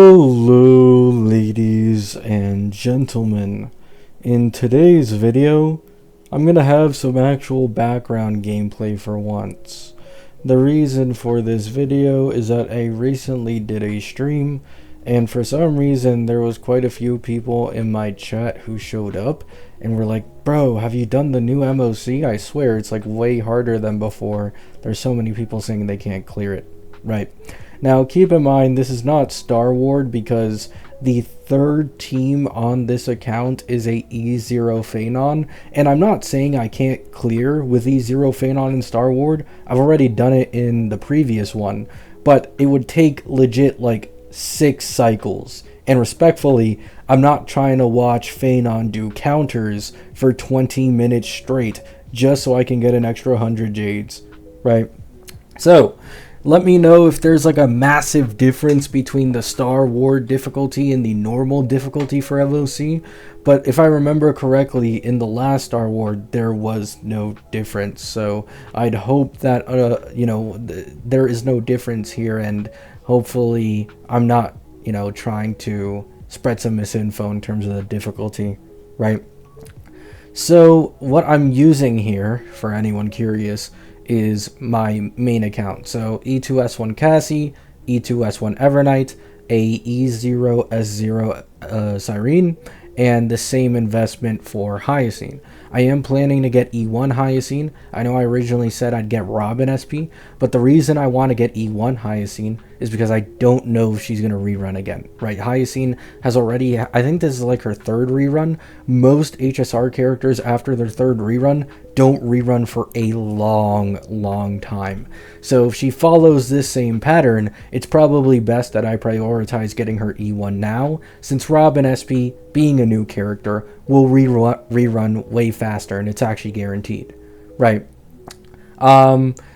Hello, ladies and gentlemen. In today's video, I'm gonna have some actual background gameplay for once. The reason for this video is that I recently did a stream, and for some reason there was quite a few people in my chat who showed up and were like, bro, have you done the new MOC? I swear it's like way harder than before. There's so many people saying they can't clear it. Right. Now, keep in mind, this is not Star Wars because the third team on this account is a E0 Phanon, and I'm not saying I can't clear with E0 Phanon in Star Wars. I've already done it in the previous one, but it would take legit like 6 cycles. And respectfully, I'm not trying to watch Phanon do counters for 20 minutes straight just so I can get an extra 100 Jades, right? So, let me know if there's like a massive difference between the Star Wars difficulty and the normal difficulty for MOC. But if I remember correctly, in the last Star Wars, there was no difference. So I'd hope that, there is no difference here. And hopefully I'm not, trying to spread some misinfo in terms of the difficulty, right? So what I'm using here, for anyone curious, is my main account. So E2S1 Cassie, E2S1 Evernight, a E0S0 Cyrene, and the same investment for Hyacine. I am planning to get E1 Hyacine. I know I originally said I'd get Robin SP, but the reason I want to get E1 Hyacine is because I don't know if she's going to rerun again, right? Hyacine has already, I think this is like her 3rd rerun. Most HSR characters after their 3rd rerun don't rerun for a long time. So if she follows this same pattern, it's probably best that I prioritize getting her E1 now, since Robin SP, being a new character, will rerun way faster, and it's actually guaranteed, right?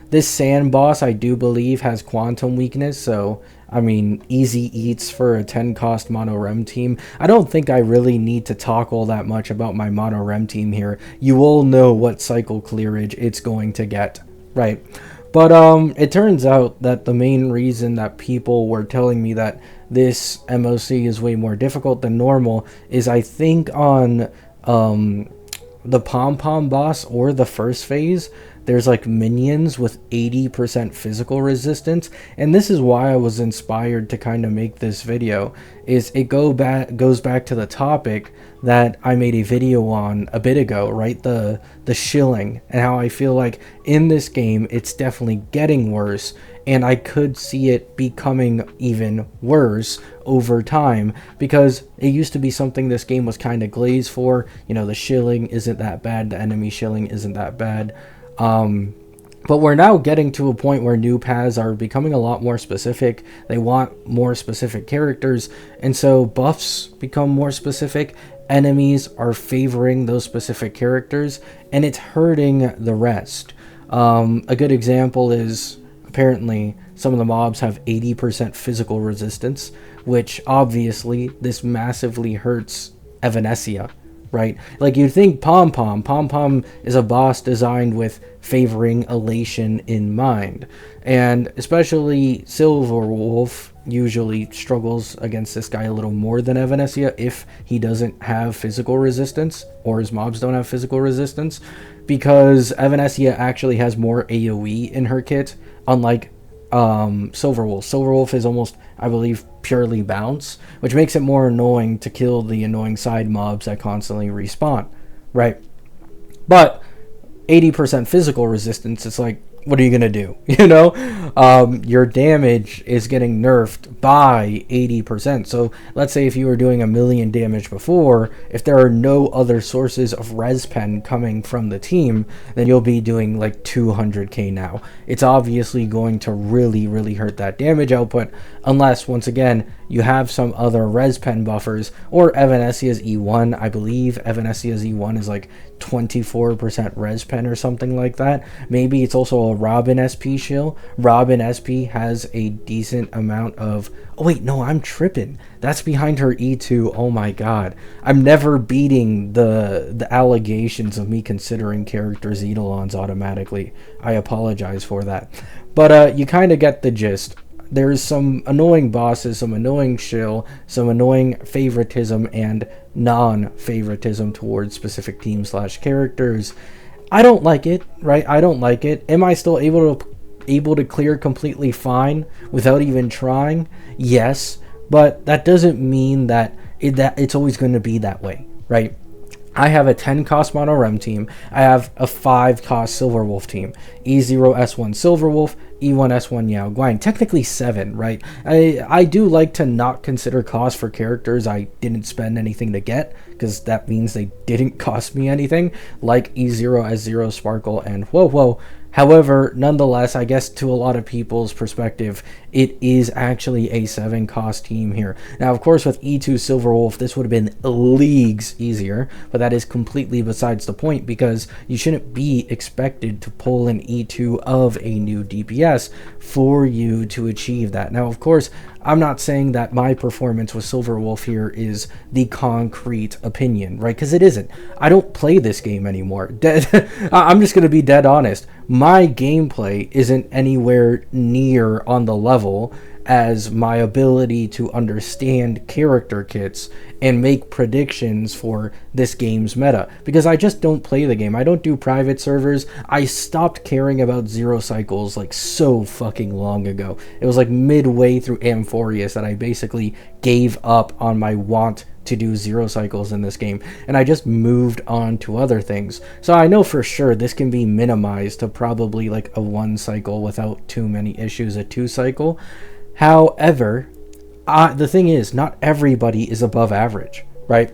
This sand boss, I do believe, has quantum weakness, so I mean, easy eats for a 10 cost mono rem team. I don't think I really need to talk all that much about my mono rem team here. You all know what cycle clearage it's going to get, right? But it turns out that the main reason that people were telling me that this MOC is way more difficult than normal is, I think, on the pom-pom boss or the first phase, there's like minions with 80% physical resistance, and this is why I was inspired to kind of make this video. Is it goes back to the topic that I made a video on a bit ago, right? The shilling, and how I feel like in this game it's definitely getting worse, and I could see it becoming even worse over time, because it used to be something this game was kind of glazed for. The shilling isn't that bad, the enemy shilling isn't that bad. But we're now getting to a point where new paths are becoming a lot more specific. They want more specific characters, and so buffs become more specific. Enemies are favoring those specific characters, and it's hurting the rest. A good example is, apparently, some of the mobs have 80% physical resistance, which obviously this massively hurts Evanescia, right? Like, you'd think Pom-Pom is a boss designed with favoring elation in mind, and especially Silverwolf usually struggles against this guy a little more than Evanescia if he doesn't have physical resistance, or his mobs don't have physical resistance, because Evanescia actually has more AoE in her kit, unlike Silverwolf. Silverwolf is almost, I believe, purely bounce, which makes it more annoying to kill the annoying side mobs that constantly respawn, right? But 80% physical resistance, it's like, what are you gonna do? Your damage is getting nerfed by 80%. So let's say if you were doing 1,000,000 damage before, if there are no other sources of res pen coming from the team, then you'll be doing like 200k now. It's obviously going to really hurt that damage output, unless, once again, you have some other res pen buffers, or Evanescia's E1. I believe Evanescia's E1 is like 24% res pen or something like that. Maybe it's also a Robin SP shill. Robin SP has a decent amount of... Oh wait, no, I'm tripping. That's behind her E2. Oh my god. I'm never beating the allegations of me considering characters Eidolons automatically. I apologize for that. But you kind of get the gist. There's some annoying bosses, some annoying shill, some annoying favoritism and non-favoritism towards specific teams slash characters. I don't like it, right? I don't like it. Am I still able to clear completely fine without even trying? Yes, but that doesn't mean that it's always going to be that way, right? I have a 10 cost mono rem team. I have a 5 cost silver wolf team. E0 S1 silver wolf, E1 S1 Yao Guang. Technically 7, right? I do like to not consider cost for characters I didn't spend anything to get, because that means they didn't cost me anything, like E0 S0 Sparkle and Whoa. However, nonetheless, I guess to a lot of people's perspective, it is actually a 7 cost team here. Now, of course, with E2 Silver Wolf, this would have been leagues easier, but that is completely besides the point, because you shouldn't be expected to pull an E2 of a new DPS for you to achieve that. Now, of course, I'm not saying that my performance with Silver Wolf here is the concrete opinion, right? Because it isn't. I don't play this game anymore. I'm just going to be dead honest. My gameplay isn't anywhere near on the level as my ability to understand character kits and make predictions for this game's meta, because I just don't play the game. I don't do private servers. I stopped caring about zero cycles like so fucking long ago. It was like midway through Amphorius that I basically gave up on my want to do zero cycles in this game, and I just moved on to other things. So I know for sure this can be minimized to probably like a 1 cycle without too many issues, a 2 cycle. However, the thing is, not everybody is above average, right?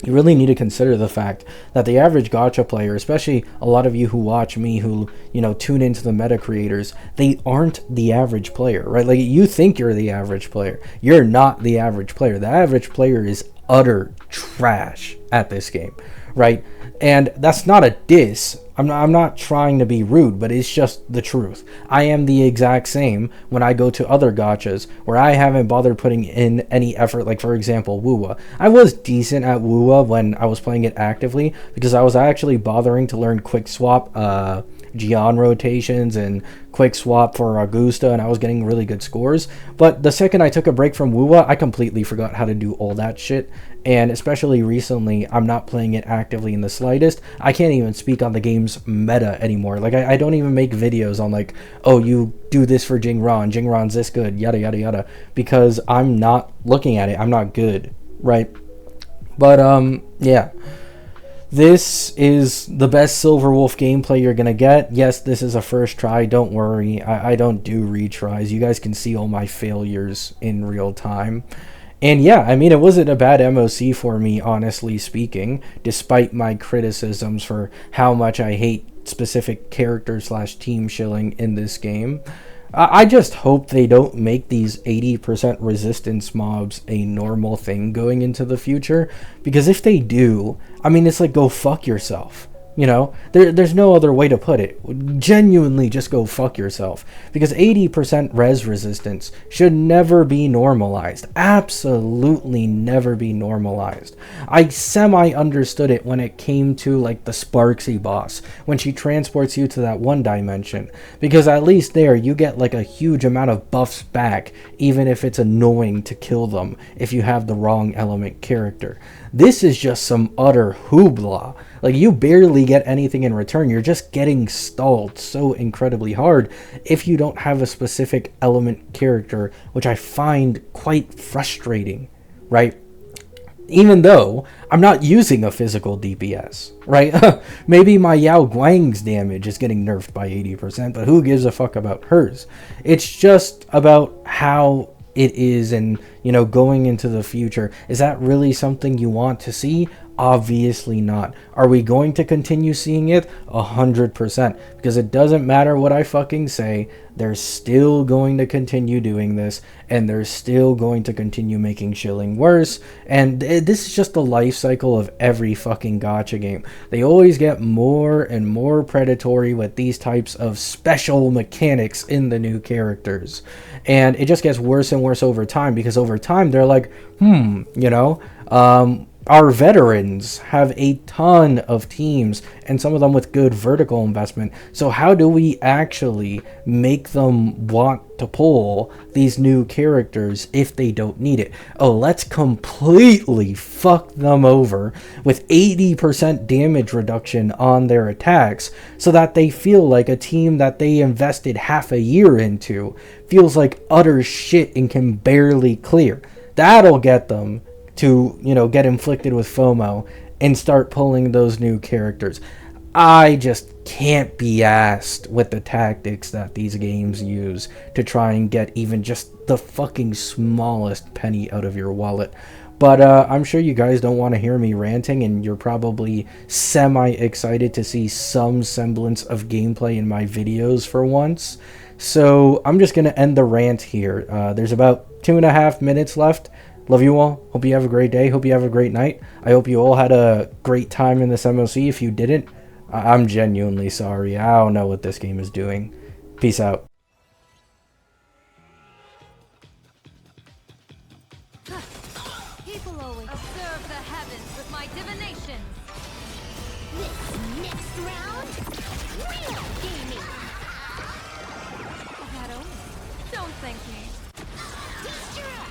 You really need to consider the fact that the average gacha player, especially a lot of you who watch me, who, you know, tune into the meta creators, they aren't the average player, right? Like, you think you're the average player. You're not the average player. The average player is utter trash at this game, right? And that's not a diss. I'm not trying to be rude, but it's just the truth. I am the exact same when I go to other gachas where I haven't bothered putting in any effort. Like, for example, Wuwa. I was decent at Wuwa when I was playing it actively because I was actually bothering to learn quick swap Gion rotations and quick swap for Augusta, and I was getting really good scores. But the second I took a break from Wuwa, I completely forgot how to do all that shit. And especially recently, I'm not playing it actively in the slightest. I can't even speak on the game's meta anymore. Like, I don't even make videos on like, oh, you do this for Jingron, Jingron's this good, yada yada yada, because I'm not looking at it. I'm not good, right? But yeah. This is the best Silver Wolf gameplay you're going to get. Yes, this is a first try. Don't worry. I don't do retries. You guys can see all my failures in real time. And yeah, I mean, it wasn't a bad MOC for me, honestly speaking, despite my criticisms for how much I hate specific character slash team shilling in this game. I just hope they don't make these 80% resistance mobs a normal thing going into the future, because if they do, I mean, it's like, go fuck yourself. You know, there's no other way to put it. Genuinely, just go fuck yourself. Because 80% res resistance should never be normalized. Absolutely never be normalized. I semi-understood it when it came to, like, the Sparksy boss, when she transports you to that one dimension. Because at least there, you get, like, a huge amount of buffs back, even if it's annoying to kill them if you have the wrong element character. This is just some utter hoopla. Like, you barely get anything in return. You're just getting stalled so incredibly hard if you don't have a specific element character, which I find quite frustrating, right? Even though I'm not using a physical DPS, right? Maybe my Yao Guang's damage is getting nerfed by 80%, but who gives a fuck about hers? It's just about how it is, and, you know, going into the future, is that really something you want to see? Obviously not. Are we going to continue seeing it? 100%. Because it doesn't matter what I fucking say, they're still going to continue doing this, and they're still going to continue making shilling worse. And this is just the life cycle of every fucking gacha game. They always get more and more predatory with these types of special mechanics in the new characters. And it just gets worse and worse over time, because over time they're like, you know, Our veterans have a ton of teams, and some of them with good vertical investment. So how do we actually make them want to pull these new characters if they don't need it? Oh, let's completely fuck them over with 80% damage reduction on their attacks, so that they feel like a team that they invested half a year into feels like utter shit and can barely clear. That'll get them to, get inflicted with FOMO and start pulling those new characters. I just can't be asked with the tactics that these games use to try and get even just the fucking smallest penny out of your wallet. But I'm sure you guys don't want to hear me ranting, and you're probably semi-excited to see some semblance of gameplay in my videos for once. So I'm just going to end the rant here. There's about 2.5 minutes left. Love you all. Hope you have a great day. Hope you have a great night. I hope you all had a great time in this MOC. If you didn't, I'm genuinely sorry. I don't know what this game is doing. Peace out. People always observe the heavens with my divinations. This next round, real gaming. That only. Don't thank me. Feast your eyes,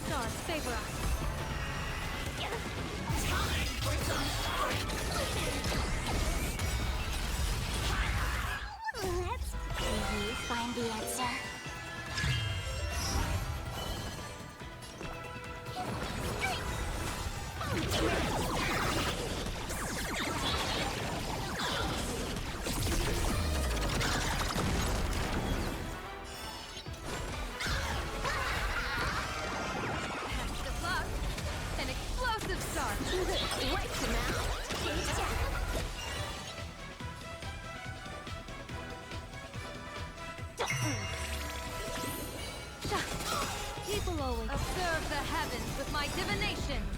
Stars favor us. Let's find the answer. An explosive start. Right to now. People always observe the heavens with my divinations.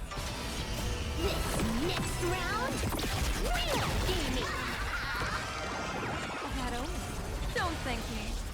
This next round, real gaming. That only. Don't thank me.